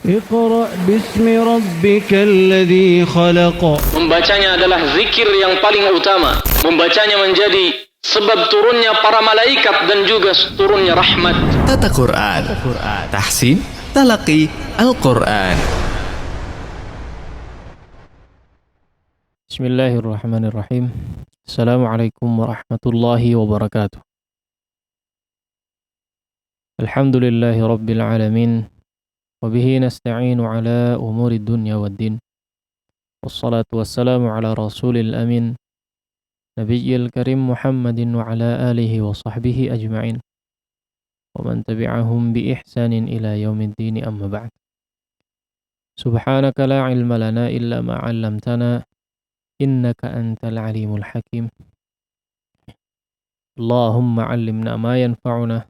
اقرأ باسم ربك الذي خلق. Membacanya adalah zikir yang paling utama. Membacanya menjadi sebab turunnya para malaikat dan juga turunnya rahmat. Tata Quran, tahsin, talaqi Al-Quran. Bismillahirrahmanirrahim. Assalamualaikum warahmatullahi wabarakatuh. Alhamdulillahi rabbil alamin. Wabihi nasta'inu ala umuri dunya wad din. Wassalatu wassalamu ala rasulil amin. Nabiyyil karim Muhammadin wa ala alihi wa sahbihi ajma'in. Wa man tabi'ahum bi ihsanin ila yaumiddin, amma ba'd. Subhanaka la ilma lana illa ma 'allamtana. Innaka antal alimul hakim. Allahumma 'allimna ma yanfa'una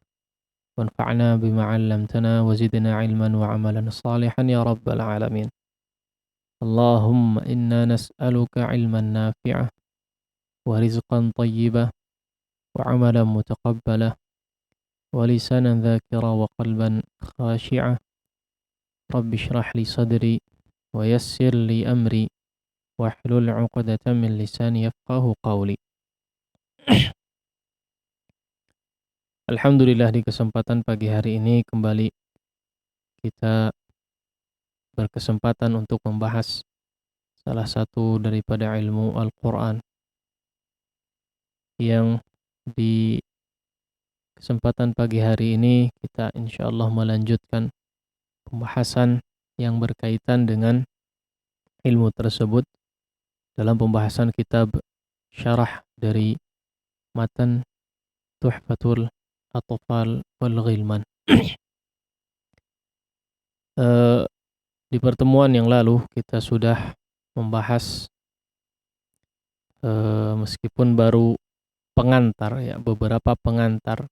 wanfa'na bima 'allamtana wa zidna 'ilman wa 'amalan salihan ya rabbal alamin. Allahumma inna nas'aluka 'ilman nafi'ah wa rizqan thayyibah wa 'amalan mutaqabbalah wa lisanan dzakira wa qalban khashi'ah. Rabbi shrah li sadri wa yassir li amri wahlul 'uqdatam min lisani yafqahu qawli. Alhamdulillah, di kesempatan pagi hari ini kembali kita berkesempatan untuk membahas salah satu daripada ilmu Al-Quran, yang di kesempatan pagi hari ini kita insyaallah melanjutkan pembahasan yang berkaitan dengan ilmu tersebut dalam pembahasan kitab syarah dari matan Tuhfatul Atfal wal Ghilman. Di pertemuan yang lalu kita sudah membahas meskipun baru pengantar, ya, beberapa pengantar,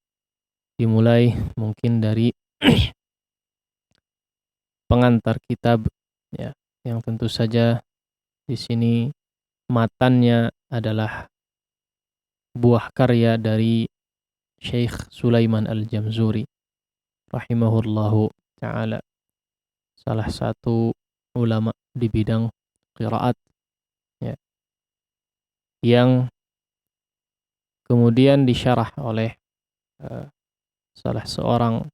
dimulai mungkin dari pengantar kitab, ya, yang tentu saja di sini matannya adalah buah karya dari Syekh Sulaiman Al-Jamzuri rahimahullahu ta'ala, salah satu ulama di bidang qiraat, ya, yang kemudian disyarah oleh salah seorang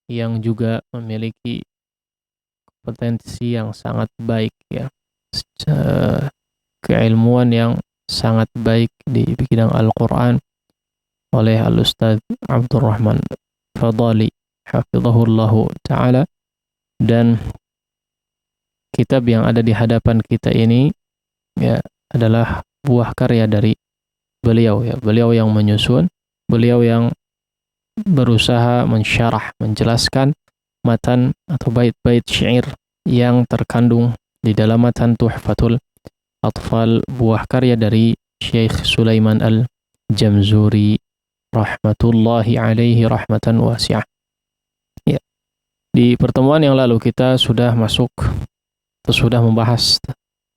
yang juga memiliki kompetensi yang sangat baik, ya, keilmuan yang sangat baik di bidang Al-Quran, oleh Al-Ustaz Abdurrahman Fadali hafizahullahu ta'ala. Dan kitab yang ada di hadapan kita ini, ya, adalah buah karya dari beliau, ya, beliau yang menyusun, beliau yang berusaha mensyarah, menjelaskan matan atau bait-bait syair yang terkandung di dalam matan Tuhfatul Atfal, buah karya dari Syekh Sulaiman Al-Jamzuri rahmatullahi alaihi rahmatan wasi'ah. Ya. Di pertemuan yang lalu kita sudah masuk atau sudah membahas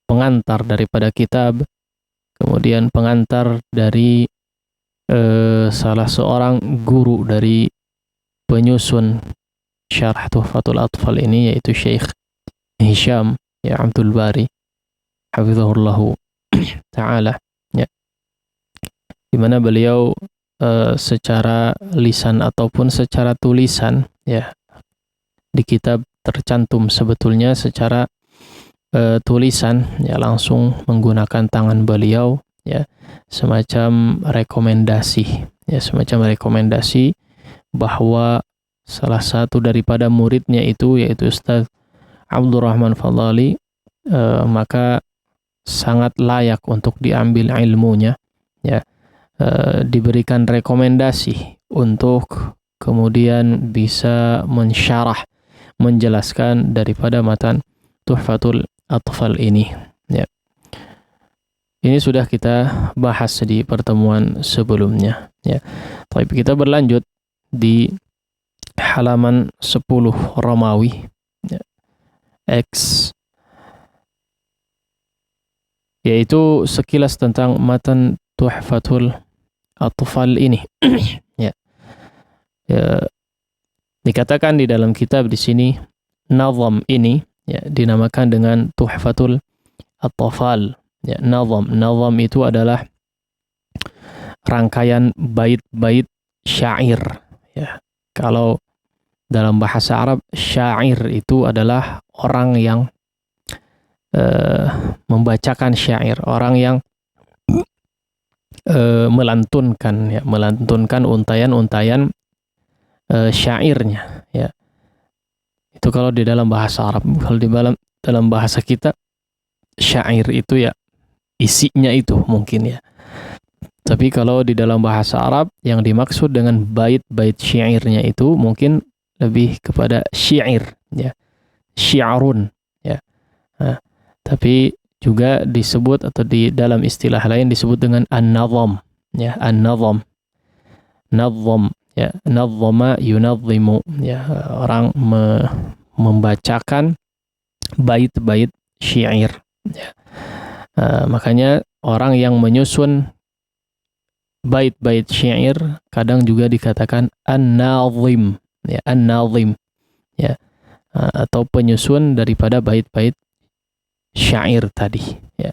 pengantar daripada kitab, kemudian pengantar dari salah seorang guru dari penyusun syarah Tuhfatul Atfal ini, yaitu Syekh Hisham, ya, Abdul Bari hafizahullahu ta'ala, ya, di mana beliau secara lisan ataupun secara tulisan, ya, di kitab tercantum sebetulnya secara tulisan, ya, langsung menggunakan tangan beliau, ya, semacam rekomendasi, ya, semacam rekomendasi bahwa salah satu daripada muridnya itu yaitu Ustaz Abdurrahman Fadali, maka sangat layak untuk diambil ilmunya, ya, diberikan rekomendasi untuk kemudian bisa mensyarah, menjelaskan daripada matan Tuhfatul Atfal ini, ya. Ini sudah kita bahas di pertemuan sebelumnya, ya. Baik, kita berlanjut di halaman 10 Romawi, ya, X, yaitu sekilas tentang matan Tuhfatul Atfal ini. Ya. Ya, dikatakan di dalam kitab di sini, nazam ini ya dinamakan dengan Tuhfatul Atfal. Ya, nazam itu adalah rangkaian bait-bait syair ya. Kalau dalam bahasa Arab, syair itu adalah orang yang membacakan syair, orang yang melantunkan untayan-untayan syairnya ya. Itu kalau di dalam bahasa Arab. Kalau di dalam bahasa kita, syair itu ya isinya itu mungkin ya. Tapi kalau di dalam bahasa Arab yang dimaksud dengan bait-bait syairnya itu mungkin lebih kepada syair ya, syiarun ya. Nah, tapi juga disebut atau di dalam istilah lain disebut dengan an-nazam ya, an-nazam. Nazam ya, nazzama yunazzimu ya, orang membacakan bait-bait syair ya. Makanya orang yang menyusun bait-bait syair kadang juga dikatakan an-nazim ya, an-nazim ya, atau penyusun daripada bait-bait syair tadi ya.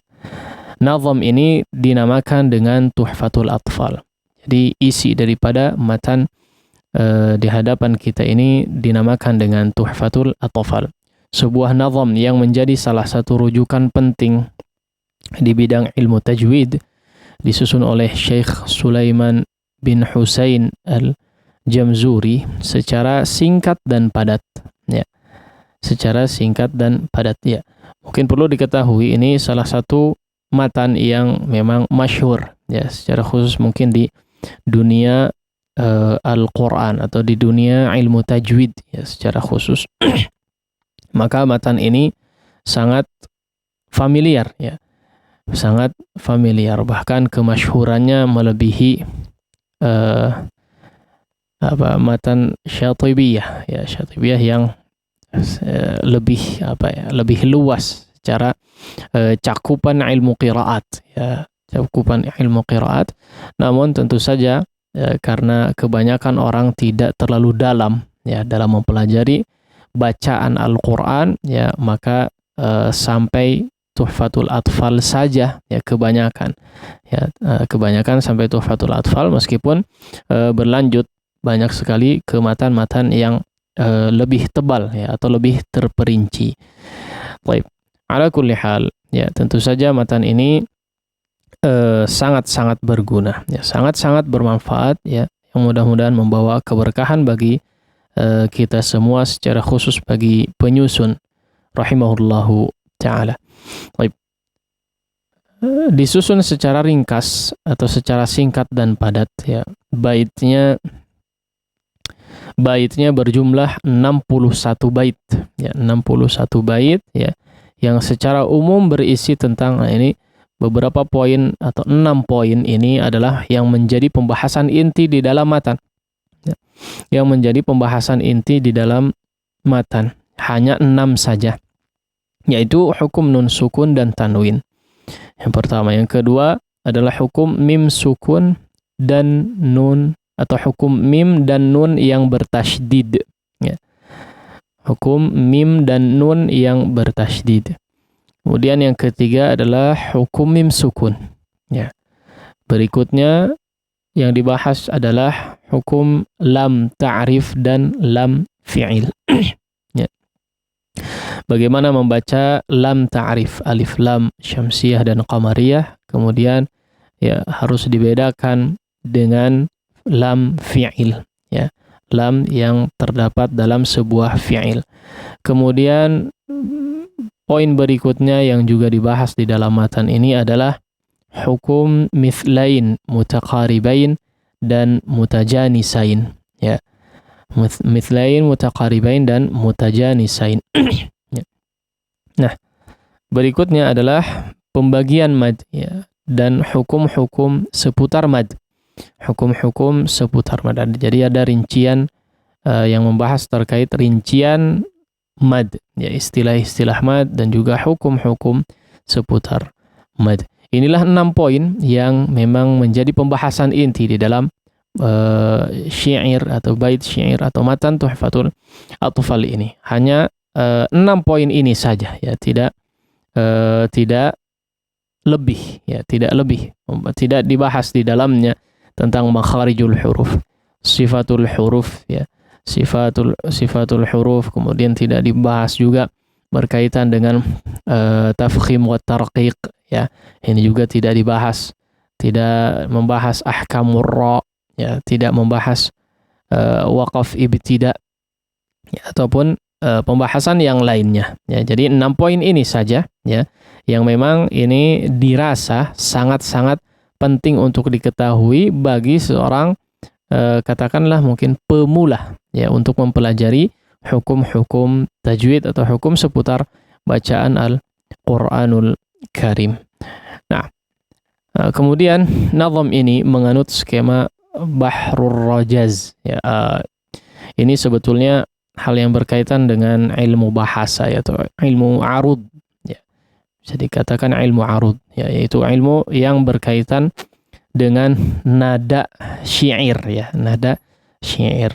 Nazam ini dinamakan dengan Tuhfatul Atfal. Jadi isi daripada matan di hadapan kita ini dinamakan dengan Tuhfatul Atfal. Sebuah nazam yang menjadi salah satu rujukan penting di bidang ilmu tajwid, disusun oleh Syekh Sulaiman bin Husain Al-Jamzuri secara singkat dan padat ya. Secara singkat dan padat ya. Mungkin perlu diketahui ini salah satu matan yang memang masyhur ya, secara khusus mungkin di dunia Al-Quran atau di dunia ilmu tajwid ya secara khusus. Maka matan ini sangat familiar ya, sangat familiar, bahkan kemasyhurannya melebihi matan Syatibiyah ya, Syatibiyah yang lebih luas secara cakupan ilmu qiraat ya, cakupan ilmu qiraat. Namun tentu saja karena kebanyakan orang tidak terlalu dalam ya dalam mempelajari bacaan Al-Qur'an ya, maka sampai Tuhfatul Atfal saja ya kebanyakan ya, kebanyakan sampai Tuhfatul Atfal, meskipun berlanjut banyak sekali ke matan-matan yang lebih tebal ya atau lebih terperinci. Baik, ala kulli hal ya, tentu saja matan ini sangat-sangat berguna ya, sangat-sangat bermanfaat ya, yang mudah-mudahan membawa keberkahan bagi kita semua, secara khusus bagi penyusun rahimahullahu taala. Baik, disusun secara ringkas atau secara singkat dan padat ya. Baitnya berjumlah 61 bait ya, 61 bait ya, yang secara umum berisi tentang ini beberapa poin atau 6 poin ini adalah yang menjadi pembahasan inti di dalam matan ya. Yang menjadi pembahasan inti di dalam matan hanya 6 saja, yaitu hukum nun sukun dan tanwin. Yang pertama, yang kedua adalah hukum mim sukun dan nun, atau hukum mim dan nun yang bertasydid ya. Hukum mim dan nun yang bertasydid. Kemudian yang ketiga adalah hukum mim sukun ya. Berikutnya yang dibahas adalah hukum lam ta'rif dan lam fi'il ya. Bagaimana membaca lam ta'rif, alif lam syamsiyah dan qamariyah, kemudian ya harus dibedakan dengan lam fi'il ya, lam yang terdapat dalam sebuah fi'il. Kemudian poin berikutnya yang juga dibahas di dalam matan ini adalah hukum mithlain mutaqaribain dan mutajanisain ya. Mithlain mutaqaribain dan mutajanisain ya. Nah, berikutnya adalah pembagian mad ya, dan hukum-hukum seputar mad. Hukum-hukum seputar mad. Jadi ada rincian yang membahas terkait rincian mad ya, istilah-istilah mad dan juga hukum-hukum seputar mad. Inilah 6 poin yang memang menjadi pembahasan inti di dalam syair atau bait syair atau matan Tuhfatul Atfal ini. Hanya 6 poin ini saja ya, tidak lebih ya, tidak dibahas di dalamnya tentang makharijul huruf, sifatul huruf ya, sifatul huruf, kemudian tidak dibahas juga berkaitan dengan tafkhim wa tarqiq ya, ini juga tidak dibahas, tidak membahas ahkamur ra ya, tidak membahas waqaf ibtida ya, ataupun pembahasan yang lainnya ya. Jadi 6 poin ini saja ya yang memang ini dirasa sangat-sangat penting untuk diketahui bagi seorang katakanlah mungkin pemula ya, untuk mempelajari hukum-hukum tajwid atau hukum seputar bacaan Al-Qur'anul Karim. Nah, kemudian nazam ini menganut skema Bahrul Rajaz ya. Ini sebetulnya hal yang berkaitan dengan ilmu bahasa ya, atau ilmu arud ya. Bisa dikatakan ilmu arud ya, yaitu ilmu yang berkaitan dengan nada syair ya, nada syair.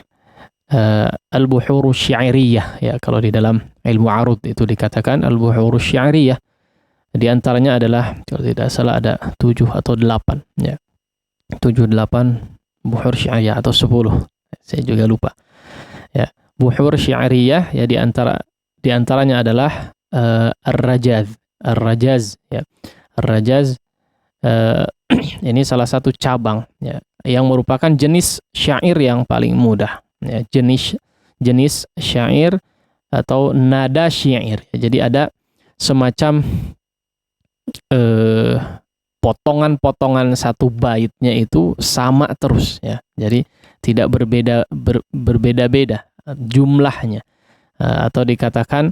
Al-buhuru syairiyah ya, kalau di dalam ilmu arud itu dikatakan al-buhuru syairiyah. Di antaranya adalah kalau tidak salah ada 7 atau 8 ya. 7-8 buhur syairiyah atau 10. Saya juga lupa. Ya, buhur syairiyah ya, di antaranya adalah ar-rajaz. Ar-rajaz ya. Ar-rajaz ini salah satu cabang ya, yang merupakan jenis syair yang paling mudah ya, jenis syair atau nada syair. Jadi ada semacam potongan-potongan satu baitnya itu sama terus ya. Jadi tidak berbeda-beda jumlahnya, atau dikatakan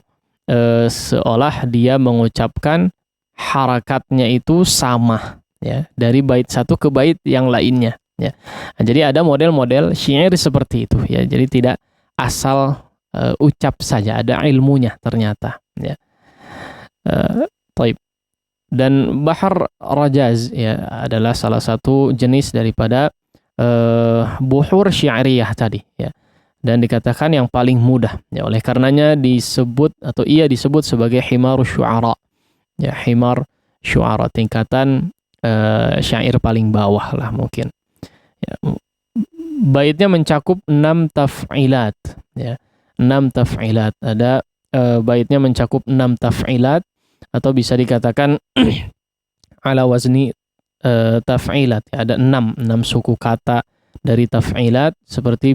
seolah dia mengucapkan harakatnya itu sama ya, dari bait satu ke bait yang lainnya ya. Nah, jadi ada model-model syair seperti itu ya. Jadi tidak asal ucap saja, ada ilmunya ternyata ya. Taib. Dan Bahr Rajaz ya adalah salah satu jenis daripada buhur syairiyah tadi ya, dan dikatakan yang paling mudah ya, oleh karenanya disebut atau ia disebut sebagai himar syu'ara ya, himar syu'ara, tingkatan syair paling bawah lah mungkin ya. Baitnya mencakup 6 taf'ilat ya, 6 taf'ilat. Ada baitnya mencakup 6 taf'ilat, atau bisa dikatakan ala wazni taf'ilat ya. Ada 6 suku kata dari taf'ilat, seperti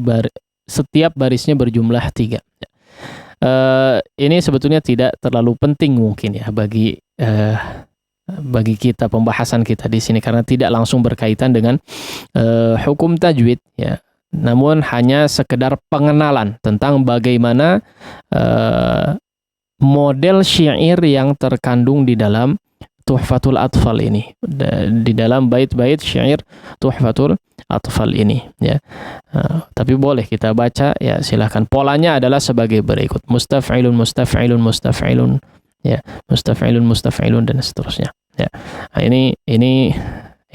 setiap barisnya berjumlah 3 ya. Ini sebetulnya tidak terlalu penting mungkin ya bagi kita, pembahasan kita di sini, karena tidak langsung berkaitan dengan hukum tajwid ya. Namun hanya sekedar pengenalan tentang bagaimana model syair yang terkandung di dalam Tuhfatul Atfal ini, di dalam bait-bait syair Tuhfatul Atfal ini ya. Tapi boleh kita baca ya, silakan. Polanya adalah sebagai berikut: mustaf'ilun mustaf'ilun mustaf'ilun ya, mustaf'ilun mustaf'ilun dan seterusnya ya. Nah, ini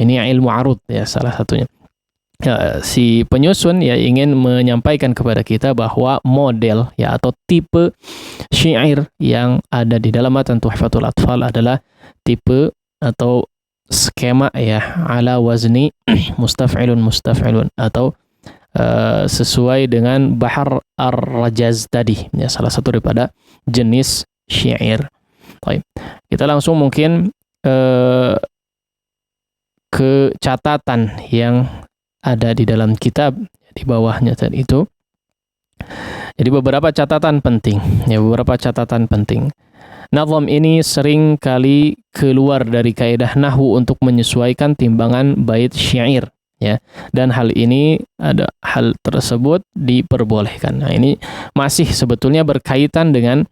ilmu arud ya, salah satunya. Ya, si penyusun ya ingin menyampaikan kepada kita bahwa model ya atau tipe syair yang ada di dalam matan Tuhfatul Atfal adalah tipe atau skema ya ala wazni mustaf'ilun mustaf'ilun, atau sesuai dengan Bahr Ar-Rajaz tadi ya, salah satu daripada jenis syair. Baik, kita langsung mungkin ke catatan yang ada di dalam kitab di bawahnya tadi itu. Jadi beberapa catatan penting ya, beberapa catatan penting. Nazam ini sering kali keluar dari kaidah nahwu untuk menyesuaikan timbangan bait syair ya, dan hal tersebut diperbolehkan. Nah, ini masih sebetulnya berkaitan dengan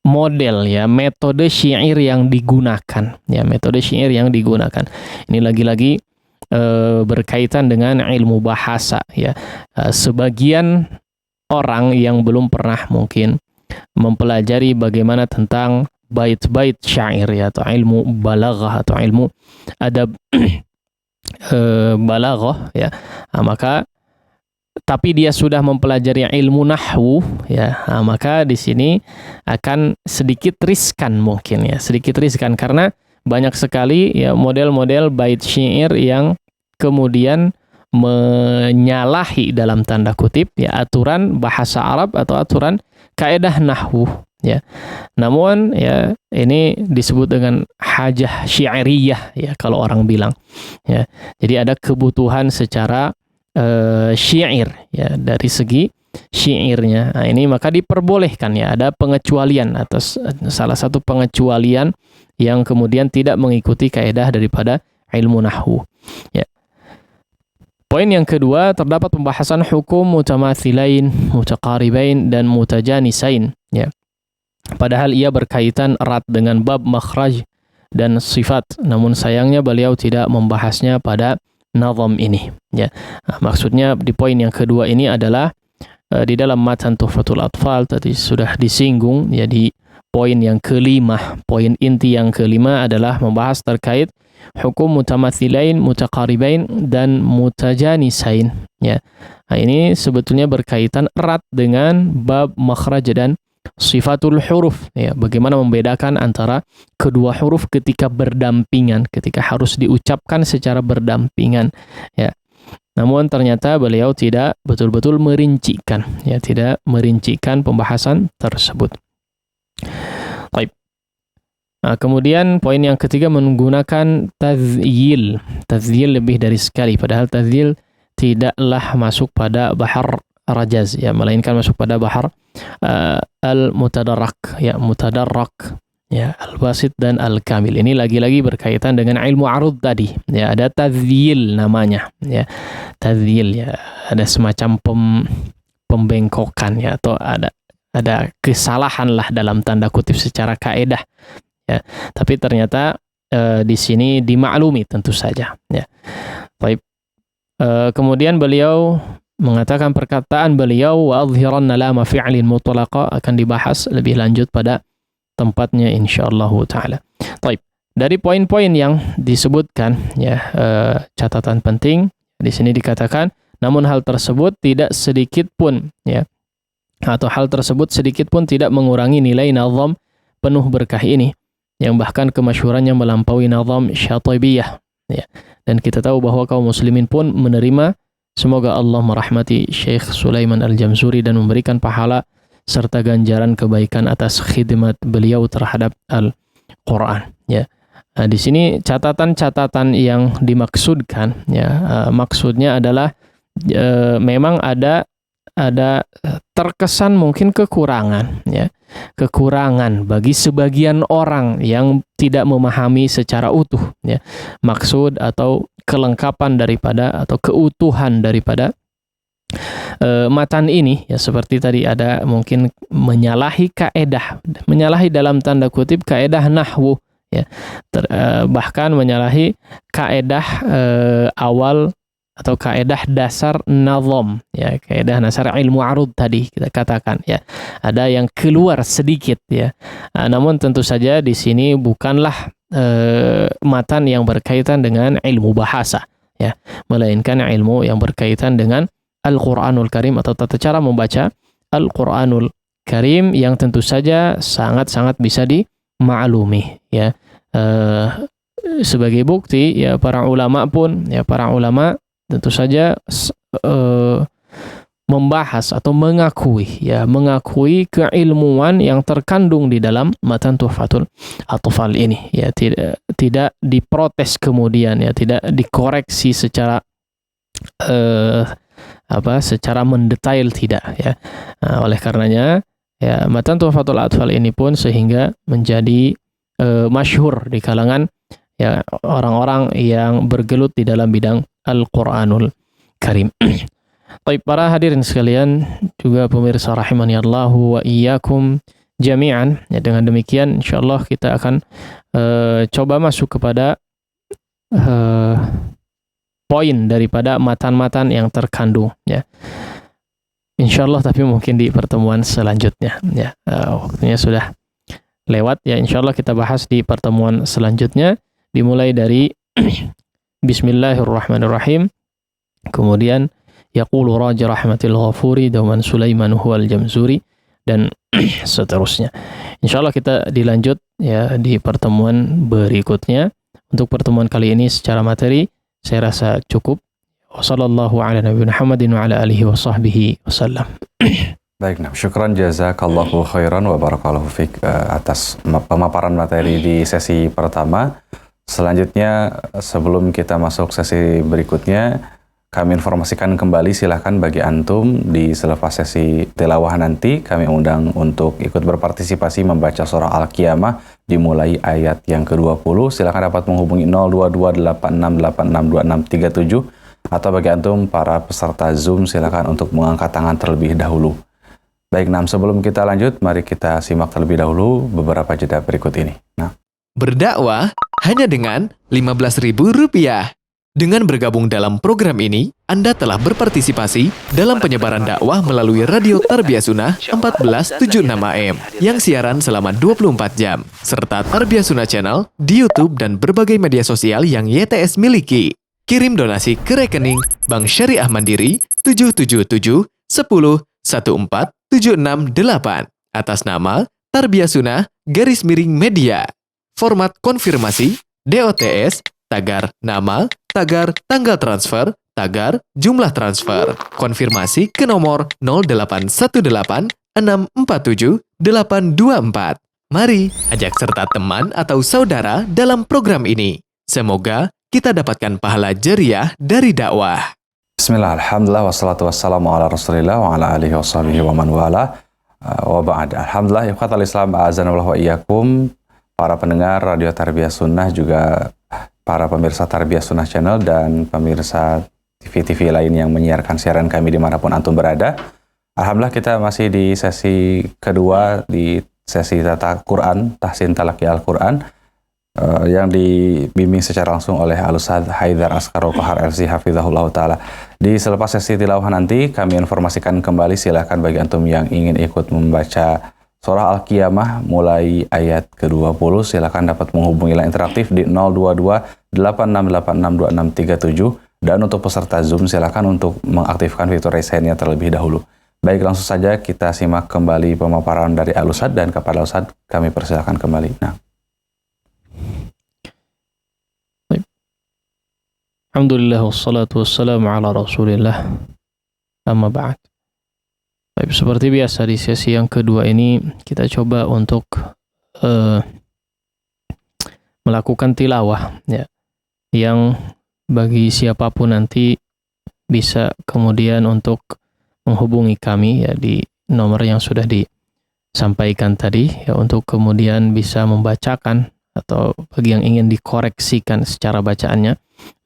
model ya, metode syair yang digunakan ya, metode syair yang digunakan. Ini lagi-lagi berkaitan dengan ilmu bahasa ya. Sebagian orang yang belum pernah mungkin mempelajari bagaimana tentang bait-bait syair ya, atau ilmu balaghah atau ilmu adab balaghah ya, maka tapi dia sudah mempelajari ilmu nahwu, ya, maka di sini akan sedikit riskan mungkin, ya, sedikit riskan karena banyak sekali ya model-model bait syair yang kemudian menyalahi dalam tanda kutip ya aturan bahasa Arab atau aturan kaidah nahwu, ya. Namun ya ini disebut dengan hajah syairiyah, ya, kalau orang bilang, ya. Jadi ada kebutuhan secara syair, ya, dari segi syairnya. Nah, ini maka diperbolehkan, ya, ada pengecualian atas salah satu pengecualian yang kemudian tidak mengikuti kaidah daripada ilmu nahwu, ya. Poin yang kedua, terdapat pembahasan hukum mutamathilain, mutaqaribain, dan mutajanisain, ya. Padahal ia berkaitan erat dengan bab makhraj dan sifat, namun sayangnya beliau tidak membahasnya pada nazam ini, ya. Nah, maksudnya di poin yang kedua ini adalah di dalam matan Tuhfatul Atfal tadi sudah disinggung, ya, di poin yang kelima, poin inti yang kelima adalah membahas terkait hukum mutamathilain, mutaqaribain, dan mutajanisain, ya. Nah, ini sebetulnya berkaitan erat dengan bab makhraj dan sifatul huruf, ya, bagaimana membedakan antara kedua huruf ketika berdampingan, ketika harus diucapkan secara berdampingan, ya. Namun ternyata beliau tidak betul-betul merincikan, ya, tidak merincikan pembahasan tersebut. Baik. Nah, kemudian poin yang ketiga menggunakan tazyil. Tazyil lebih dari sekali, padahal tazyil tidaklah masuk pada bahar rajaz, ya, melainkan masuk pada bahar al-mutadarrak, ya, mutadarrak, ya, al-basit dan al-kamil. Ini lagi-lagi berkaitan dengan ilmu arud tadi, ya, ada tazyil namanya, ya. Tazyil, ya, ada semacam pembengkokan, ya, atau ada kesalahan lah dalam tanda kutip secara kaidah, ya. Tapi ternyata di sini dimaklumi tentu saja, ya. Baik. Kemudian beliau mengatakan perkataan beliau wa adhiranna lama fi'lin mutlaqa akan dibahas lebih lanjut pada tempatnya insyaallah taala. Baik. Dari poin-poin yang disebutkan, ya, catatan penting di sini dikatakan, namun hal tersebut tidak sedikit pun, ya, atau hal tersebut sedikit pun tidak mengurangi nilai nazam penuh berkah ini, yang bahkan kemasyhurannya melampaui nazam Syatibiyah, ya. Dan kita tahu bahwa kaum muslimin pun menerima, semoga Allah merahmati Syekh Sulaiman Al-Jamzuri dan memberikan pahala serta ganjaran kebaikan atas khidmat beliau terhadap Al-Quran, ya. Nah, di sini catatan-catatan yang dimaksudkan, ya, maksudnya adalah memang ada terkesan mungkin kekurangan, ya, kekurangan bagi sebagian orang yang tidak memahami secara utuh, ya, maksud atau kelengkapan daripada atau keutuhan daripada matan ini, ya, seperti tadi ada mungkin menyalahi kaedah, menyalahi dalam tanda kutip kaedah nahwu, ya, bahkan menyalahi kaedah awal atau kaedah dasar nazam, ya, kaedah dasar ilmu arud tadi kita katakan, ya, ada yang keluar sedikit, ya. Namun tentu saja di sini bukanlah matan yang berkaitan dengan ilmu bahasa, ya, melainkan ilmu yang berkaitan dengan Al-Quranul Karim atau tata cara membaca Al-Quranul Karim yang tentu saja sangat-sangat bisa dimaklumi, ya. Sebagai bukti, ya, para ulama pun, ya, para ulama tentu saja membahas atau mengakui, ya, mengakui keilmuan yang terkandung di dalam matan Tuhfatul Atfal ini, ya, tidak diprotes kemudian, ya, tidak dikoreksi secara secara mendetail, tidak, ya. Nah, oleh karenanya, ya, matan Tuhfatul Atfal ini pun sehingga menjadi masyhur di kalangan, ya, orang-orang yang bergelut di dalam bidang Al-Quranul Karim. Baik, para hadirin sekalian, juga pemirsa rahimani Allahu wa iyyakum jami'an, ya, dengan demikian insyaallah kita akan coba masuk kepada poin daripada matan-matan yang terkandung, ya, insyaallah, tapi mungkin di pertemuan selanjutnya, ya. Waktunya sudah lewat, ya, insyaallah kita bahas di pertemuan selanjutnya, dimulai dari Bismillahirrahmanirrahim, kemudian yaqulu raja rahmatil ghafuri dauman Sulaiman huwal jamzuri, dan seterusnya. Insyaallah kita dilanjut ya di pertemuan berikutnya. Untuk pertemuan kali ini secara materi saya rasa cukup. Wassallallahu ala nabiyina Muhammadin wa ala alihi wa sahbihi wasallam. Baik, nah, syukran jazakallahu khairan wa barakallahu fiik atas pemaparan materi di sesi pertama. Selanjutnya, sebelum kita masuk sesi berikutnya, kami informasikan kembali, silahkan bagi antum di selepas sesi tilawah nanti, kami undang untuk ikut berpartisipasi membaca surah Al-Qiyamah dimulai ayat yang ke-20. Silahkan dapat menghubungi 022868662637, atau bagi antum para peserta Zoom, silahkan untuk mengangkat tangan terlebih dahulu. Baik, nah, sebelum kita lanjut, mari kita simak terlebih dahulu beberapa jeda berikut ini. Nah, Berdakwah hanya dengan Rp15.000. Dengan bergabung dalam program ini, Anda telah berpartisipasi dalam penyebaran dakwah melalui Radio Tarbiyah Sunnah 1476 AM yang siaran selama 24 jam, serta Tarbiyah Sunnah Channel di YouTube dan berbagai media sosial yang YTS miliki. Kirim donasi ke rekening Bank Syariah Mandiri 777 10 14768 atas nama Tarbiyah Sunnah _media. Format konfirmasi DOTS, tagar nama, tagar tanggal transfer, tagar jumlah transfer. Konfirmasi ke nomor 0818 647 824. Mari ajak serta teman atau saudara dalam program ini. Semoga kita dapatkan pahala jariah dari dakwah. bismillah, alhamdulillah, wassalatu wassalamu ala rasulillah wa ala alihi wa sahbihi wa man wala wa ba'd. Alhamdulillah, ikhwatal Islam, a'azanallahu wa iyyakum, para pendengar Radio Tarbiyah Sunnah, juga para pemirsa Tarbiyah Sunnah Channel dan pemirsa TV-TV lain yang menyiarkan siaran kami dimanapun antum berada. Alhamdulillah, kita masih di sesi kedua, di sesi tata Quran, tahsin talaki Al-Quran, yang dibimbing secara langsung oleh Al-Ustaz Haidar Asqarul Qahar LC hafizahullah ta'ala. Di selepas sesi tilawah nanti, kami informasikan kembali, silahkan bagi antum yang ingin ikut membaca surah Al-Qiyamah mulai ayat ke-20, silakan dapat menghubungi line interaktif di 022-8686-2637, dan untuk peserta Zoom silakan untuk mengaktifkan fitur raise hand-nya terlebih dahulu. Baik, langsung saja kita simak kembali pemaparan dari Al-Ustaz, dan kepada Al-Ustaz kami persilakan kembali. Nah. Alhamdulillah wassalatu wassalamu ala Rasulillah. Amma ba'd. Baik, seperti biasa di sesi yang kedua ini kita coba untuk melakukan tilawah ya, yang bagi siapapun nanti bisa kemudian untuk menghubungi kami ya di nomor yang sudah disampaikan tadi ya, untuk kemudian bisa membacakan, atau bagi yang ingin dikoreksikan secara bacaannya,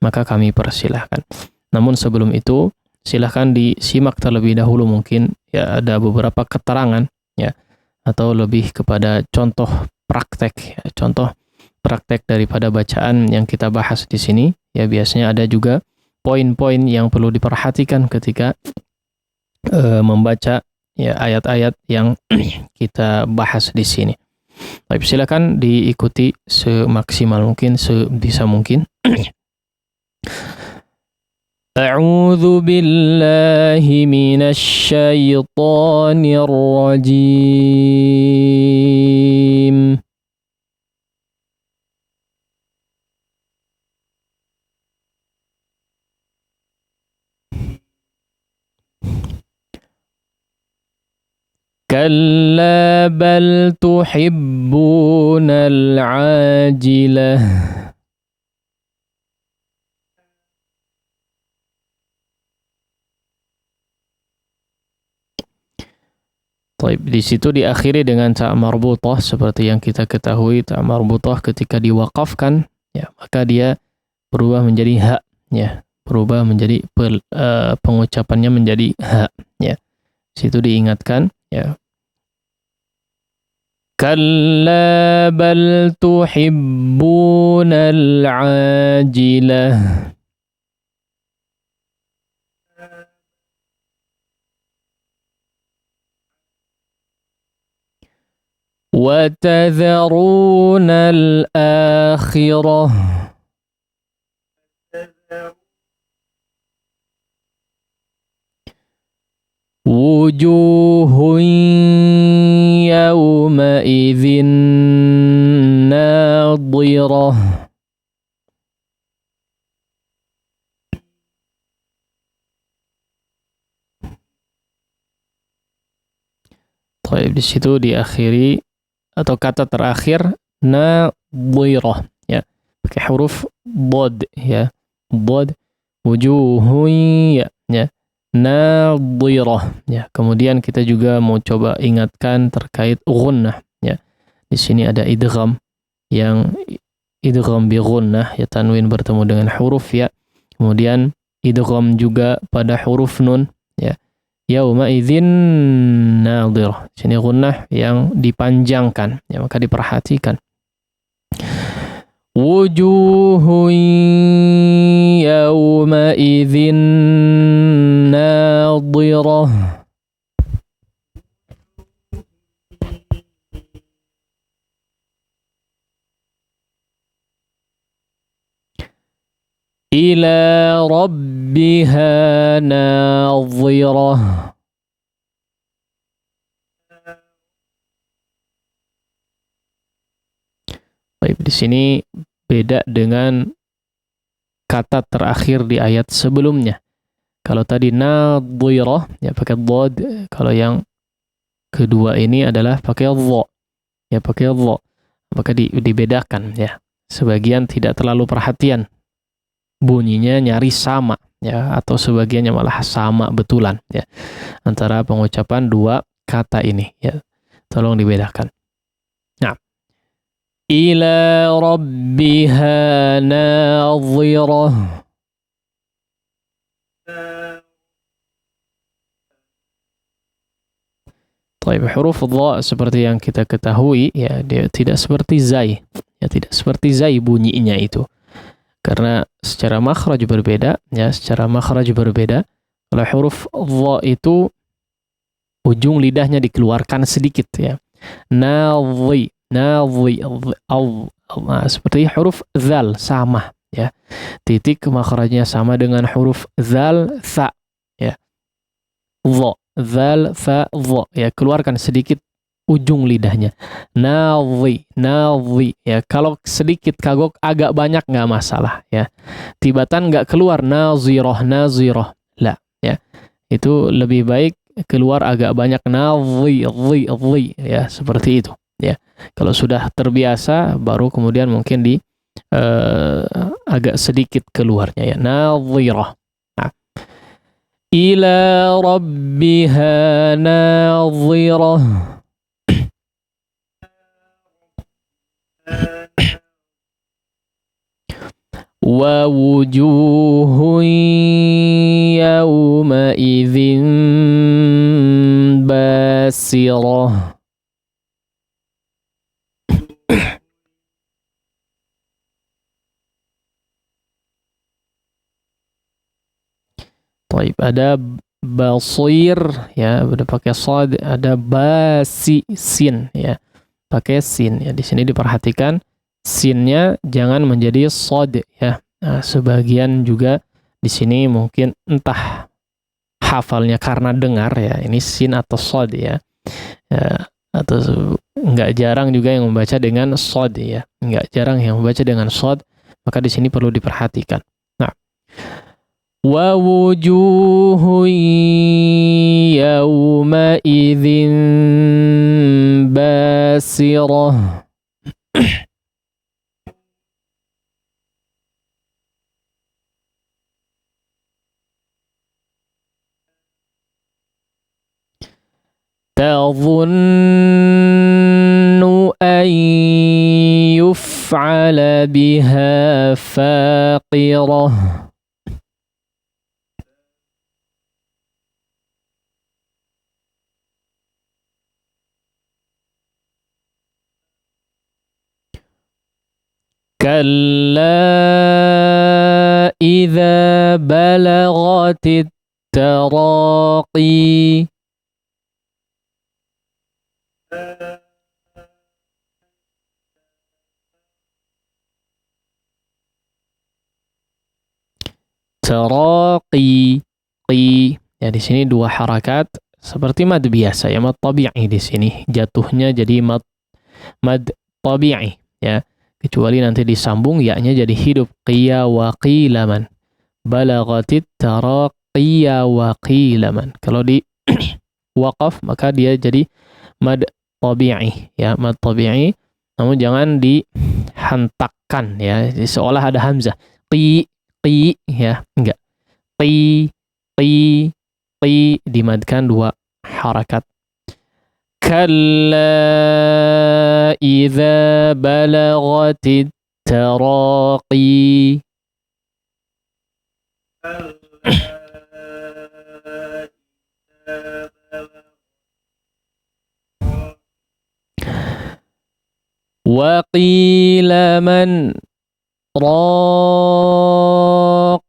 maka kami persilahkan. Namun sebelum itu silahkan disimak terlebih dahulu, mungkin ya ada beberapa keterangan ya, atau lebih kepada contoh praktek ya, contoh praktek daripada bacaan yang kita bahas di sini ya. Biasanya ada juga poin-poin yang perlu diperhatikan ketika membaca ya ayat-ayat yang kita bahas di sini. Baik, silakan diikuti semaksimal mungkin, sebisa mungkin. A'udzu billahi minasy syaithanir rajim. Kalla bal tuhibbunal ajilah. Di situ diakhiri dengan ta' marbutah, seperti yang kita ketahui ta' marbutah ketika diwakafkan ya, maka dia berubah menjadi ha ya, berubah menjadi pengucapannya menjadi ha ya. Situ diingatkan ya. Kalla bal tuhibbunal ajilah. وَتَذَرُونَ الْآخِرَةَ. wujuhun yawma'idhin nadhirah. Baik, di situ diakhiri atau kata terakhir nadhirah ya, pakai huruf bod ya, bod, wujuhun ya, nadhirah ya. Kemudian kita juga mau coba ingatkan terkait ghunnah ya. Di sini ada idgham, yang idgham bi ghunnah ya, tanwin bertemu dengan huruf ya. Kemudian idgham juga pada huruf nun ya. Yauma idzin nadhirah. Sini ghunnah yang dipanjangkan ya, maka diperhatikan. Wujuhun yauma idzin nadhirah. Ila rabbiha nadhirah. Baik, di sini beda dengan kata terakhir di ayat sebelumnya. Kalau tadi nadhirah ya pakai dhad, kalau yang kedua ini adalah pakai dha. Ya pakai dha. Maka dibedakan ya. Sebagian tidak terlalu perhatian. Bunyinya nyaris sama ya, atau sebagiannya malah sama betulan ya antara pengucapan dua kata ini ya. Tolong dibedakan. Nah, ila rabbiha nadhirah. Baik, huruf dha seperti yang kita ketahui ya, dia tidak seperti zai ya, tidak seperti zai bunyinya itu. Karena secara makhraj berbeda ya, secara makhraj berbeda. Kalau huruf dha itu ujung lidahnya dikeluarkan sedikit ya. Nadhi, seperti huruf zal sama ya. Titik makhrajnya sama dengan huruf zal tha ya. Dha, zal tha dha ya, keluarkan sedikit ujung lidahnya. Nadhi ya, kalau sedikit kagok agak banyak nggak masalah ya. Tibatan nggak keluar nazirah lah ya. Itu lebih baik keluar agak banyak nadhi ya, seperti itu ya. Kalau sudah terbiasa baru kemudian mungkin di agak sedikit keluarnya ya, nadhirah. Nah. Ila rabbiha nadhirah. Wa wujuhun yawma idzin basirah. Baik, ada basir ya, udah pakai shad, ada sin ya, pakai sin ya. Di sini diperhatikan sinnya jangan menjadi shad ya. Nah, sebagian juga di sini mungkin entah hafalnya karena dengar ya, ini sin atau shad ya. Atau nggak jarang juga yang membaca dengan shad ya, nggak jarang yang membaca dengan shad, maka di sini perlu diperhatikan. Nah, wa wujuhun yawma idzin basirah. تظن أن يفعل بها فاقرة. كلا إذا بلغت التراقي. Taraqi, qi ya, di sini dua harakat seperti mad biasa ya, mad tabi'i di sini jatuhnya jadi mad tabi'i ya, kecuali nanti disambung ya-nya jadi hidup. Qiya wa qilaman balaghatit taraqiya wa qilaman. Kalau di waqaf maka dia jadi mad tabi'i ya, mad tabi'i, namun jangan dihentakkan ya, seolah ada hamzah. Qi ya, enggak. Qi dimadkan 2 harakat. Kalla idza balagatit taraqi. Wa qila man raq.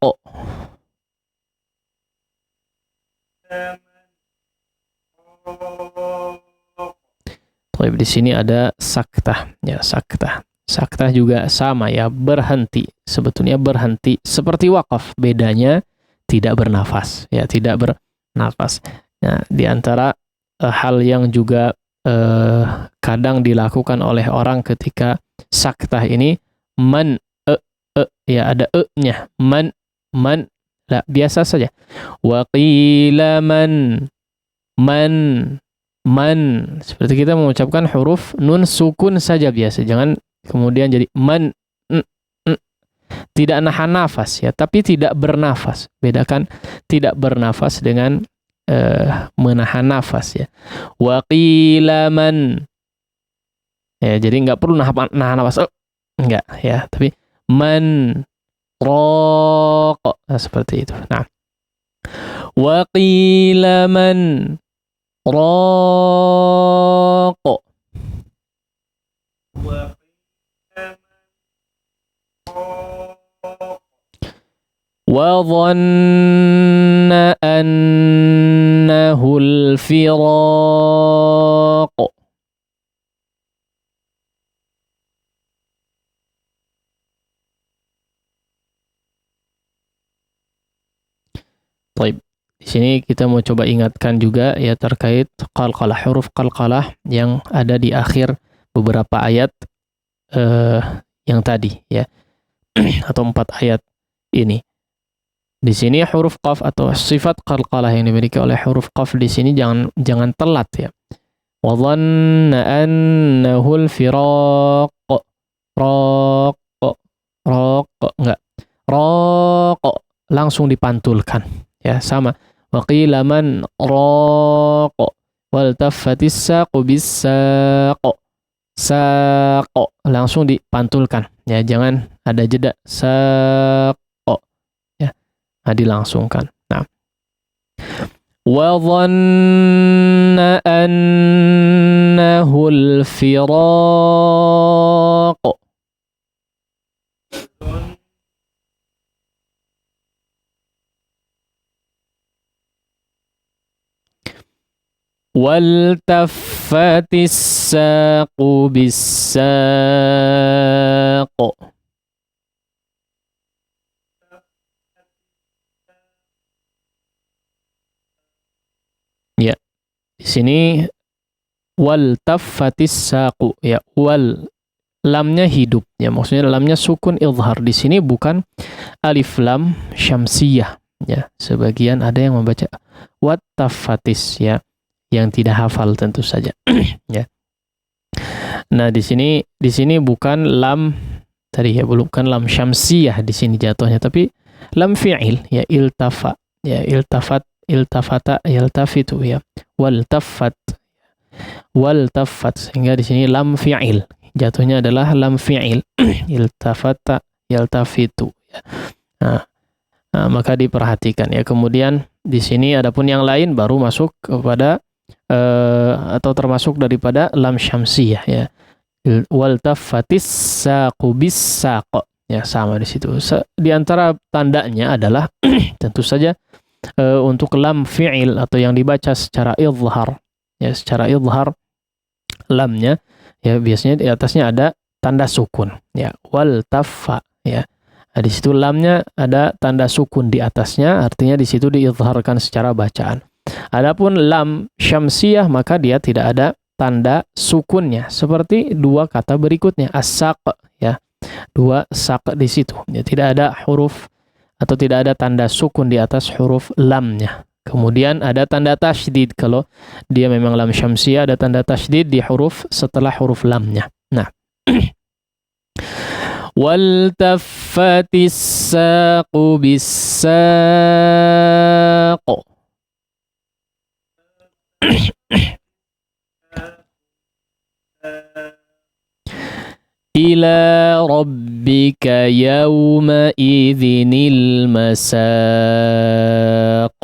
Di sini ada saktah ya, saktah. Saktah juga sama ya, berhenti. Sebetulnya berhenti seperti waqaf, bedanya tidak bernafas ya, tidak bernafas. Nah, di antara hal yang juga kadang dilakukan oleh orang ketika saktah ini, man ya, ada nya, man lah, biasa saja. Wa qila man seperti kita mengucapkan huruf nun sukun saja biasa, jangan kemudian jadi man, tidak nahan nafas ya, tapi tidak bernafas. Bedakan tidak bernafas dengan menahan nafas ya. Wa qila man ya, jadi nggak perlu nahan nafas enggak ya, tapi man raq, nah, seperti itu. Nah, wa qila man raq wa dhanna annahu al-firaq. Baik, di sini kita mau coba ingatkan juga ya terkait qalqalah, huruf qalqalah yang ada di akhir beberapa ayat yang tadi ya, atau 4 ayat ini. Di sini huruf qaf atau sifat qalqalah yang dimiliki oleh huruf qaf di sini jangan telat ya. Wa dhanna annahu al-firaq, raq, enggak, raq, langsung dipantulkan ya, sama. Wa qila man raq wal taffatis saqu bis-saq, saq, langsung dipantulkan ya, jangan ada jeda, saq ya, dilangsungkan. Nah, wa dhanna annahu al-firaq. Wal taffatis saqu bis-saq. Ya, di sini wal taffatis saqu ya, wal, lamnya hidup ya, maksudnya lamnya sukun izhar. Di sini bukan alif lam syamsiyah ya. Sebagian ada yang membaca wat taffatis ya, yang tidak hafal tentu saja ya. Nah, di sini bukan lam tadi ya, bukan lam syamsiyah di sini jatuhnya, tapi lam fi'il ya, iltafa ya, iltafata yaltafitu ya, wal taffat sehingga di sini lam fi'il jatuhnya adalah lam fi'il iltafata yaltafitu ya. Nah, maka diperhatikan ya. Kemudian di sini adapun yang lain baru masuk kepada atau termasuk daripada lam syamsiyah ya, wal taffatis saqu bis-saq ya, sama di situ. Di antara tandanya adalah tentu saja untuk lam fi'il atau yang dibaca secara izhar ya, secara izhar lamnya ya, biasanya di atasnya ada tanda sukun ya, wal taffa ya. Nah, di situ lamnya ada tanda sukun di atasnya, artinya di situ diizharkan secara bacaan. Adapun lam syamsiyah maka dia tidak ada tanda sukunnya seperti dua kata berikutnya as-saq ya. Dua saq di situ. Ya, tidak ada huruf atau tidak ada tanda sukun di atas huruf lamnya. Kemudian ada tanda tasydid kalau dia memang lam syamsiyah, ada tanda tasydid di huruf setelah huruf lamnya. Nah, wal taffatis saqu bis-saq. Ila rabbika yawma idzinil masaq.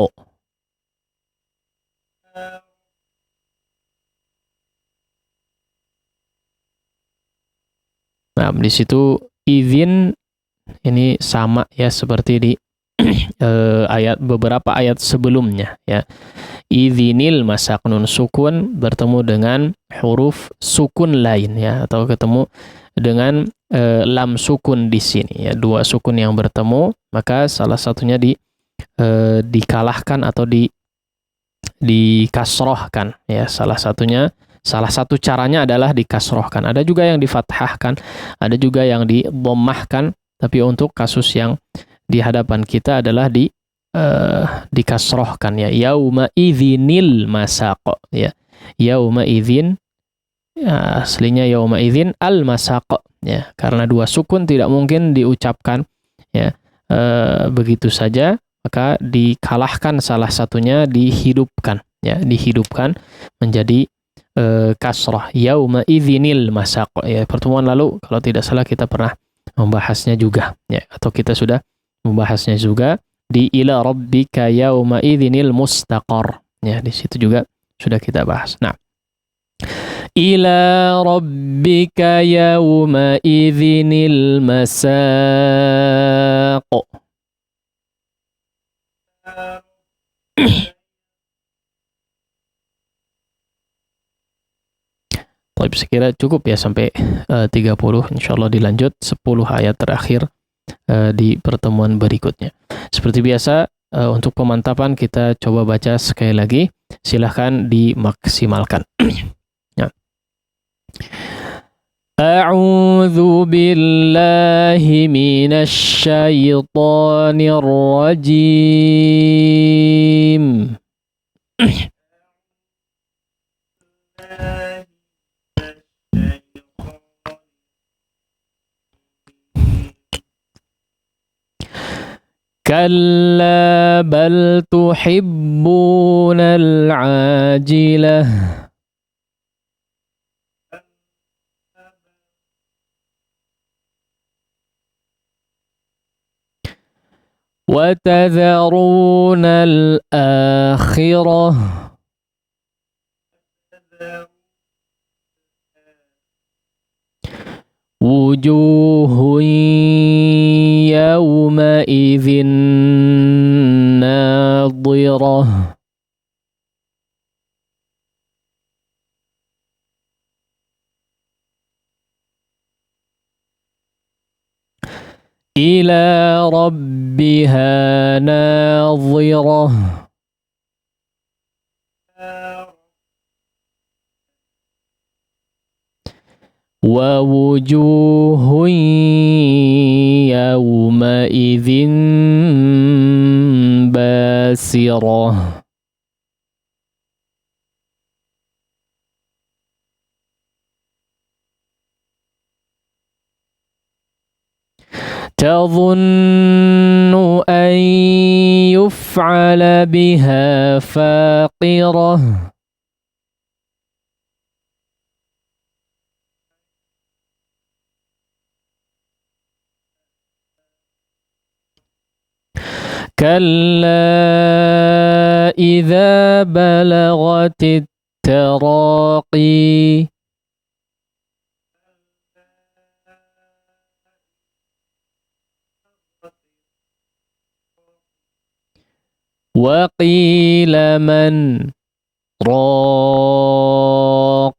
Nah, di situ izin ini sama ya seperti di beberapa ayat sebelumnya ya. Idzinil masaq, nun sukun bertemu dengan huruf sukun lain ya, atau ketemu dengan lam sukun di sini ya. Dua sukun yang bertemu, maka salah satunya dikalahkan atau dikasrohkan ya. Salah satu caranya adalah dikasrohkan. Ada juga yang difathahkan, ada juga yang didhammahkan, tapi untuk kasus yang di hadapan kita adalah dikasrohkan ya. Yauma idzinil masaq ya. Yauma idzin ya, aslinya yauma idzin al masaq ya. Karena dua sukun tidak mungkin diucapkan ya begitu saja, maka dikalahkan salah satunya, dihidupkan ya, dihidupkan menjadi kasrah. Yauma idzinil masaq ya. Pertemuan lalu kalau tidak salah kita pernah membahasnya juga ya, atau kita sudah membahasnya juga di ila rabbika yauma idzinil mustaqar ya. Di situ juga sudah kita bahas. Nah, ila rabbika yauma idzinil masaq. Baik, saya kira cukup ya sampai 30. Insyaallah dilanjut 10 ayat terakhir di pertemuan berikutnya. Seperti biasa, untuk pemantapan kita coba baca sekali lagi. Silahkan dimaksimalkan. Ya. A'udzu billahi minasy syaithanir rajim. Kalla bal tuhibbunal ajilah. Wa tadharunal akhirah. Wujuhun yawma idzin nadhirah. Ila rabbiha nadhirah. Wa wujuhun yawma idzin basirah. Tadhunnu an yuf'ala biha faqirah. Kalla idza balagatit taraqi. Wa qila man raq.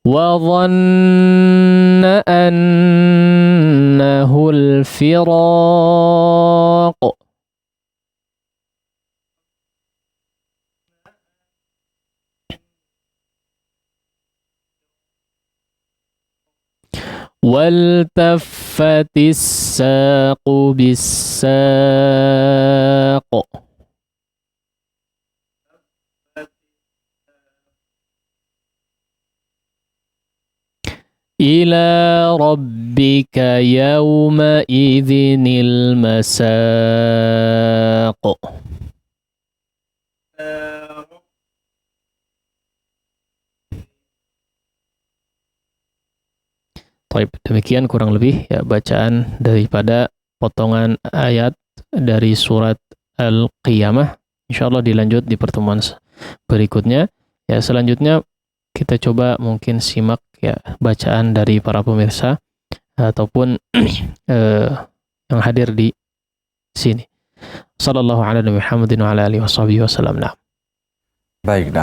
Wa dhanna annahu والفراق والتفت الساق بالساق إلى ربك يومئذ المساق. Baik, demikian kurang lebih ya bacaan daripada potongan ayat dari surat Al-Qiyamah. Insyaallah dilanjut di pertemuan berikutnya. Ya, selanjutnya kita coba mungkin simak ya bacaan dari para pemirsa ataupun yang hadir di sini. Sallallahu ala nabi Muhammadin wa ala alihi washabihi wasallam. Baik,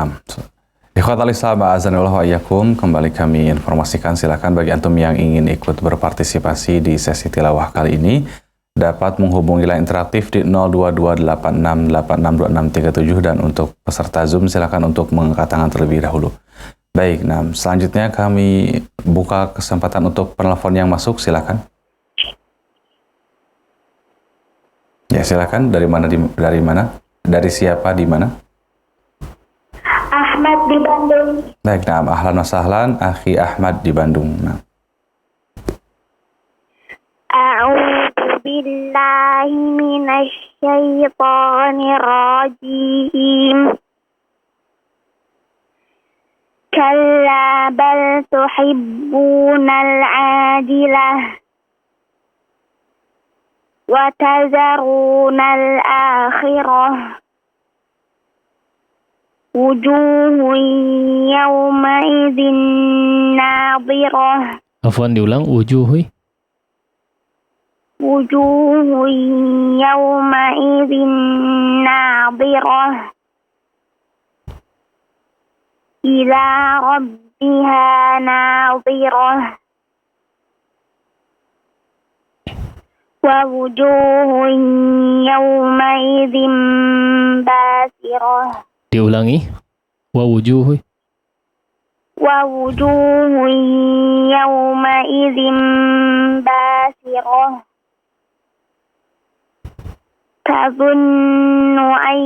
Ikhwatal Islam, a'azanillah wa iyyakum, kembali kami informasikan, silakan bagi antum yang ingin ikut berpartisipasi di sesi tilawah kali ini dapat menghubungi line interaktif di 0228686267 dan untuk peserta Zoom silakan untuk mengangkat tangan terlebih dahulu. Baik, selanjutnya kami buka kesempatan untuk penelpon yang masuk, silakan. Ya, silakan. Dari mana? Dari siapa di mana? Ahmad di Bandung. Baik, ahlan wa sahlan, Akhi Ahmad di Bandung. A'udzu billahi minasy syaithanir rajim. Kalla bal tuhibbunal ajilah wa tazarunal akhirah. Wujuhun yawma'idhin nadhirah. Afwan, diulang, wujuhun yawma'idhin nadhirah ila rabbiha nadhirah wa wujuhun yawma'idhin basirah. Diulangi, wa wujuhun yawma'idhin basirah tadhunnu an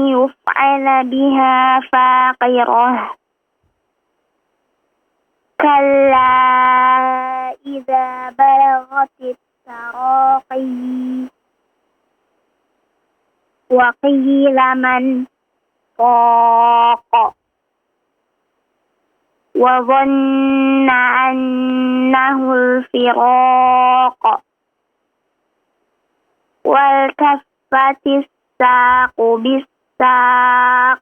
yuf'ala biha faqirah kalla idza balaghatit taraqi wa qila man wa dhanna annahu al-firaq wal kaffatis saqu bis-saq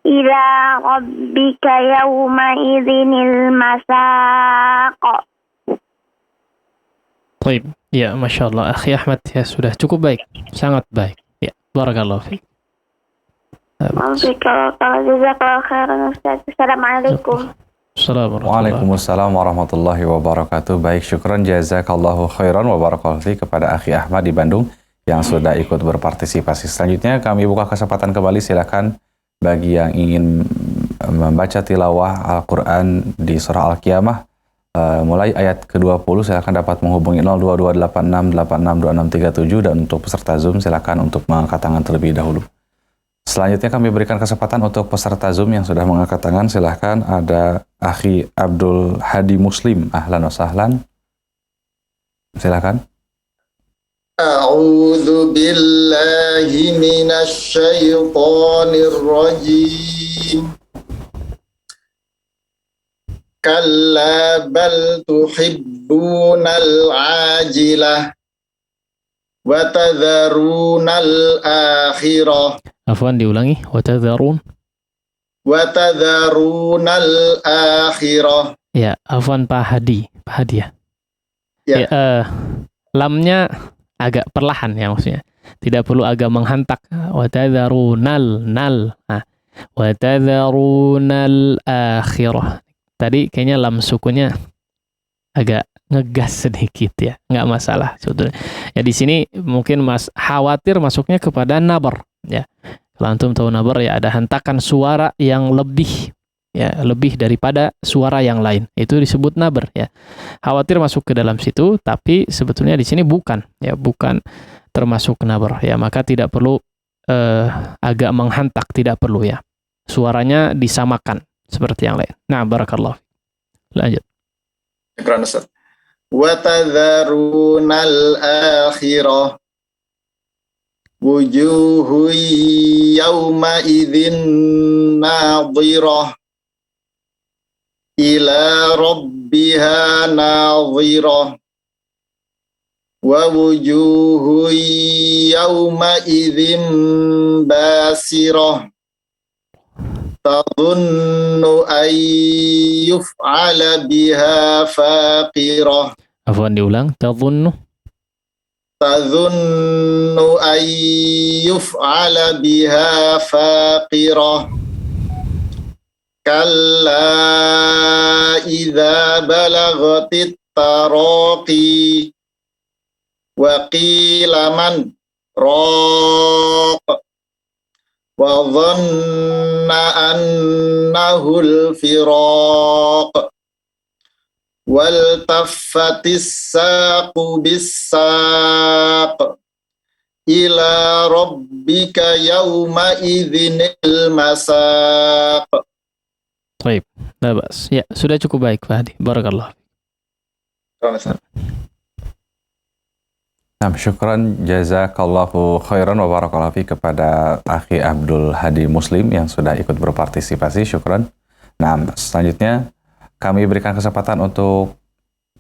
ila rabbika yawma idzinil masaq. Baik, ya Masya Allah, Akhi Ahmad, ya sudah cukup baik, sangat baik. Ya, barakallahu fiik. Jazakallahu khairan Ustaz. Assalamualaikum. Waalaikumsalam warahmatullahi wabarakatuh. Baik, syukran jazakallahu khairan wa barakallahu fiik kepada Akhi Ahmad di Bandung yang sudah ikut berpartisipasi. Selanjutnya kami buka kesempatan kembali, silakan bagi yang ingin membaca tilawah Al-Quran di surah Al-Qiyamah mulai ayat ke-20 silakan dapat menghubungi 0228686267 dan untuk peserta Zoom silakan untuk mengangkat tangan terlebih dahulu. Selanjutnya kami berikan kesempatan untuk peserta Zoom yang sudah mengangkat tangan, silahkan. Ada Akhi Abdul Hadi Muslim, ahlan wa sahlan. Silahkan. A'udzu billahi minasy syaithanir rajim. Kalla bal tuhibbunal ajilah wa tadharunal akhirah. Afwan, diulangi, wa tadharunal akhirah. Ya, afwan Pak Hadi ya. Ya. Lamnya agak perlahan ya maksudnya. Tidak perlu agak menghantak. Wa tadharunal wa tadharunal akhirah. Tadi kayaknya lam sukunya agak ngegas sedikit ya, nggak masalah sebetulnya. Ya di sini mungkin khawatir masuknya kepada nabar ya. Kalau antum tahu nabar ya, ada hentakan suara yang lebih ya, lebih daripada suara yang lain. Itu disebut nabar ya. Khawatir masuk ke dalam situ, tapi sebetulnya di sini bukan ya, bukan termasuk nabar ya, maka tidak perlu agak menghantak, tidak perlu ya. Suaranya disamakan seperti yang lain. Nah, barakallah. Lanjut. Syukran Ustaz. Wa tadharunal akhirah wujuhu yawma idzin nadhirah ila rabbiha nadhirah wa wujuhu yawma idzin basirah tadhunnu an yuf'ala biha faqirah. Afwan, diulang. Tadhunnu an yuf'ala biha faqirah. Kalla idza balaghatit taraqi wa qila man raq wa dhanna annahu al-firaq wal taffatis saqu bis-saq ila rabbika yawma idzinil masaq. Baik, labas. Ya, sudah cukup baik, Pak Hadi. Barakallah. Nah, syukran jazakallahu khairan wa barakallahu fi kepada Akhi Abdul Hadi Muslim yang sudah ikut berpartisipasi. Syukran. Nah, selanjutnya kami berikan kesempatan untuk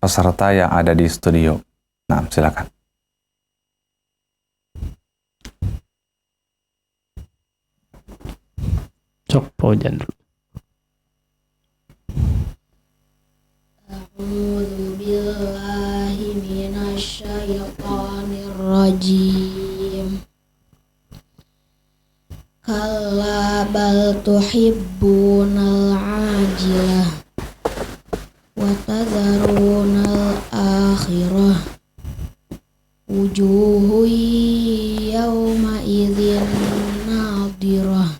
peserta yang ada di studio. Nah, silakan. Cok, paujan dulu. A'udzu billahi minasy syaithanir rajim. Kalla bal tuhibbunal ajilah wa tadharunal akhirah wujuhu yawma idzin nadhirah.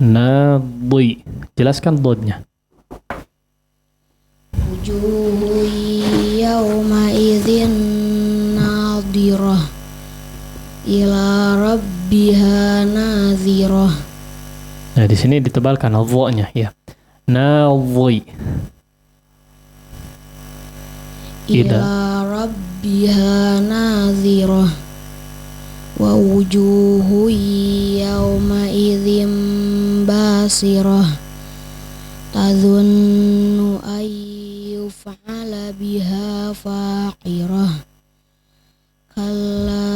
Nadhi. Jelaskan dodnya. Wujuhu yawma idzin nadhirah ila rabbiha nadhirah. Nah, di sini ditebalkan dha-nya ya. Nadhi. Ila rabbiha nadhirah wa wujuhu yawma idzin basirah tadhunnu an yuf'ala biha faqirah. Kalla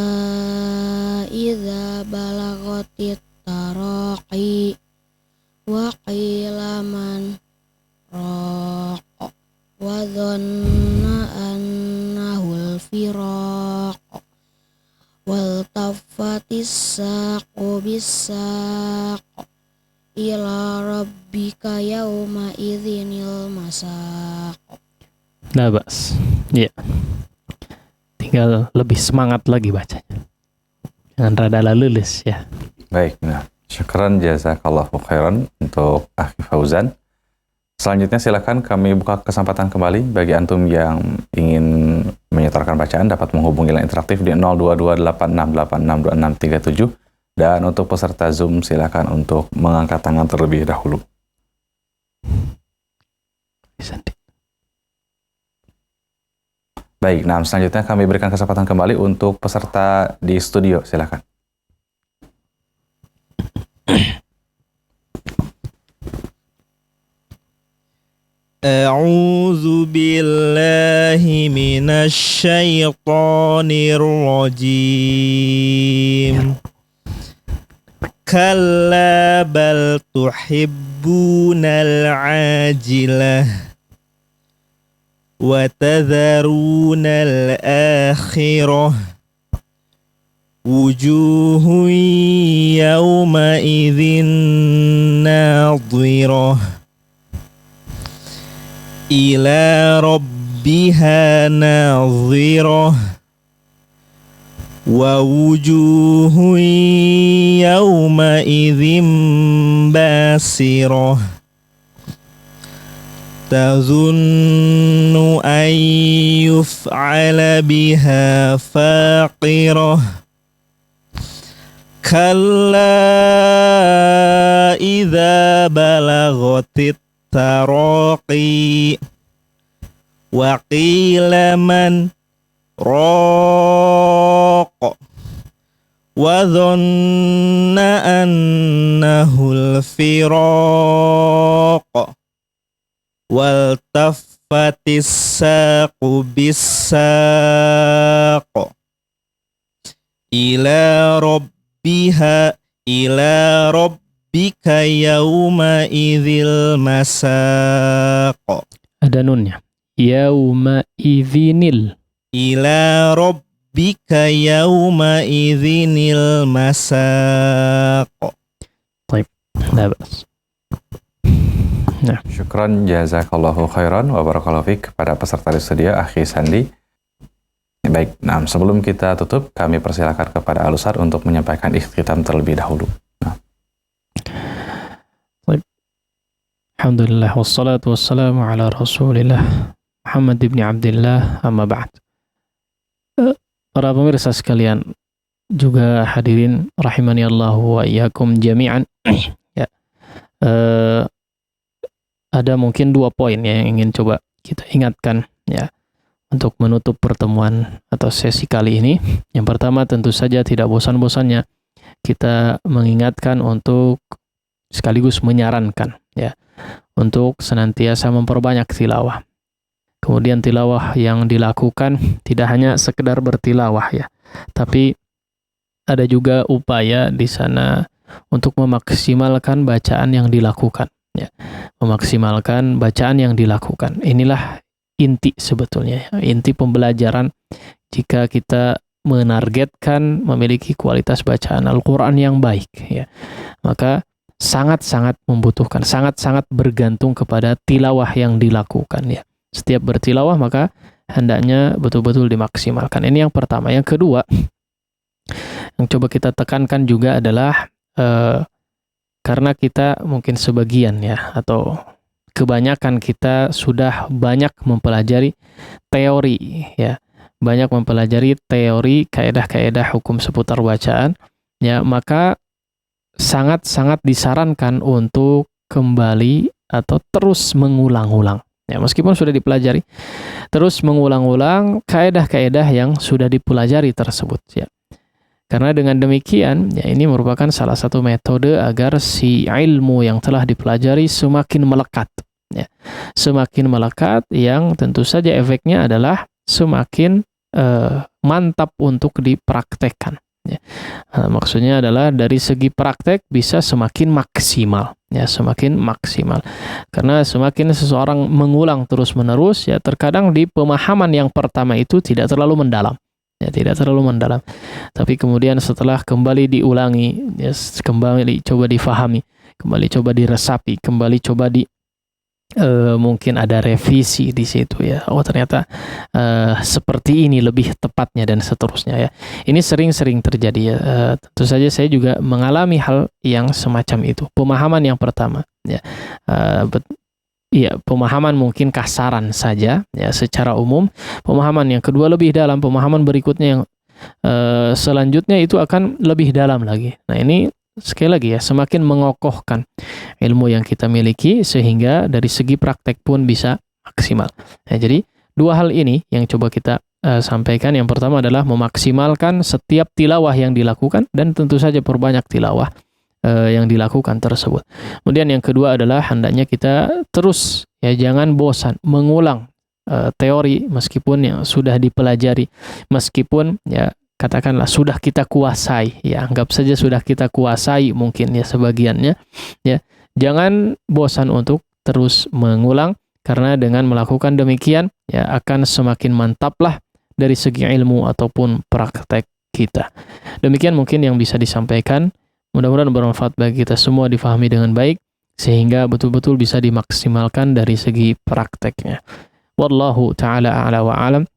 idza balaghatit taraqi wa qila man raq wa dhanna annahu al-firaq wal taffatis saqu bis-saq ila rabbika yawma idzinil masaq. Nah, bas. Ya. Tinggal lebih semangat lagi bacanya. Jangan rada leles ya. Baik, nah, syukran jazakallahu khairan untuk Akhi Fauzan. Selanjutnya silakan kami buka kesempatan kembali bagi antum yang ingin menyetorkan bacaan dapat menghubungi line interaktif di 022868662637 dan untuk peserta Zoom silakan untuk mengangkat tangan terlebih dahulu. Baik, nah selanjutnya kami berikan kesempatan kembali untuk peserta di studio, silakan. A'udzu billahi minasy syaithanir rajim. Kalla bal tuhibbunal ajilah wa tadharunal akhirah wujuhun yawma idzin nadhirah ila ربها ناظرة ووجوه يومئذ باسرة تظن أن يفعل بها فاقرة كلا إذا بلغت التراقي وقيل من راق وظن أنه الفراق والتفت الساق بالساق إلى ربك يومئذ المساق. Ada nunnya. Yauma idzinil. Ila rabbika yawma'idzinil masaq. Baik, la bas. Nah, Syukran jazakallahu khairan wa barakallahu fiik kepada peserta di studio Akhi Sandi. Baik, nah sebelum kita tutup kami persilakan kepada Al-Ustaz untuk menyampaikan ikhtitam terlebih dahulu. alhamdulillah wassalatu wassalamu ala Rasulillah Muhammad ibn Abdullah, amma ba'd. Para pemirsa sekalian, juga hadirin rahimani Allah wa iyyakum jami'an. Ya. Ada mungkin 2 poin yang ingin coba kita ingatkan ya untuk menutup pertemuan atau sesi kali ini. Yang pertama, tentu saja tidak bosan-bosannya kita mengingatkan untuk sekaligus menyarankan ya untuk senantiasa memperbanyak tilawah. Kemudian tilawah yang dilakukan tidak hanya sekedar bertilawah ya, tapi ada juga upaya di sana untuk memaksimalkan bacaan yang dilakukan ya. Memaksimalkan bacaan yang dilakukan. Inilah inti sebetulnya, inti pembelajaran jika kita menargetkan memiliki kualitas bacaan Al-Qur'an yang baik ya. Maka sangat-sangat membutuhkan, sangat-sangat bergantung kepada tilawah yang dilakukan ya. Setiap bertilawah maka hendaknya betul-betul dimaksimalkan. Ini yang pertama. Yang kedua, yang coba kita tekankan juga adalah karena kita mungkin sebagian ya atau kebanyakan kita sudah banyak mempelajari teori ya, banyak mempelajari teori kaedah-kaedah hukum seputar bacaan ya, maka sangat-sangat disarankan untuk kembali atau terus mengulang-ulang ya, meskipun sudah dipelajari, terus mengulang-ulang kaedah-kaedah yang sudah dipelajari tersebut ya. Karena dengan demikian ya, ini merupakan salah satu metode agar si ilmu yang telah dipelajari semakin melekat ya. Semakin melekat, yang tentu saja efeknya adalah semakin mantap untuk dipraktekkan ya. Maksudnya adalah dari segi praktek bisa semakin maksimal ya, semakin maksimal. Karena semakin seseorang mengulang terus-menerus ya, terkadang di pemahaman yang pertama itu tidak terlalu mendalam ya, tidak terlalu mendalam. Tapi kemudian setelah kembali diulangi ya, kembali coba difahami, kembali coba diresapi, kembali coba mungkin ada revisi di situ ya. Oh ternyata seperti ini lebih tepatnya dan seterusnya ya. Ini sering-sering terjadi ya. Tentu saja saya juga mengalami hal yang semacam itu. Pemahaman yang pertama ya, pemahaman mungkin kasaran saja ya secara umum. Pemahaman yang kedua lebih dalam. Pemahaman berikutnya yang selanjutnya itu akan lebih dalam lagi. Nah ini sekali lagi ya, semakin mengokohkan ilmu yang kita miliki sehingga dari segi praktek pun bisa maksimal. Nah, jadi 2 hal ini yang coba kita sampaikan. Yang pertama adalah memaksimalkan setiap tilawah yang dilakukan dan tentu saja perbanyak tilawah yang dilakukan tersebut. Kemudian yang kedua adalah hendaknya kita terus ya, jangan bosan mengulang teori meskipun yang sudah dipelajari, meskipun ya katakanlah sudah kita kuasai ya, anggap saja sudah kita kuasai mungkin ya sebagiannya ya. Jangan bosan untuk terus mengulang, karena dengan melakukan demikian ya akan semakin mantaplah dari segi ilmu ataupun praktek kita. Demikian mungkin yang bisa disampaikan. Mudah-mudahan bermanfaat bagi kita semua, difahami dengan baik sehingga betul-betul bisa dimaksimalkan dari segi prakteknya. Wallahu ta'ala a'la wa a'lam.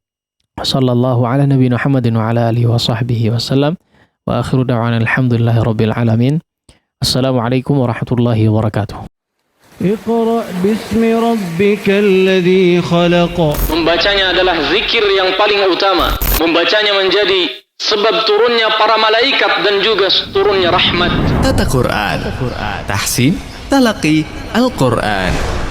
Sallallahu ala nabi Muhammadin wa ala alihi wa sahbihi wasallam. Wa akhiru da'wana alhamdulillahi rabbil alamin. Assalamualaikum warahmatullahi wabarakatuh. اقرأ باسم ربك الذي خلق. Membacanya adalah zikir yang paling utama. Membacanya menjadi sebab turunnya para malaikat dan juga turunnya rahmat. Tata Quran, tahsin, talaqi, Al-Quran.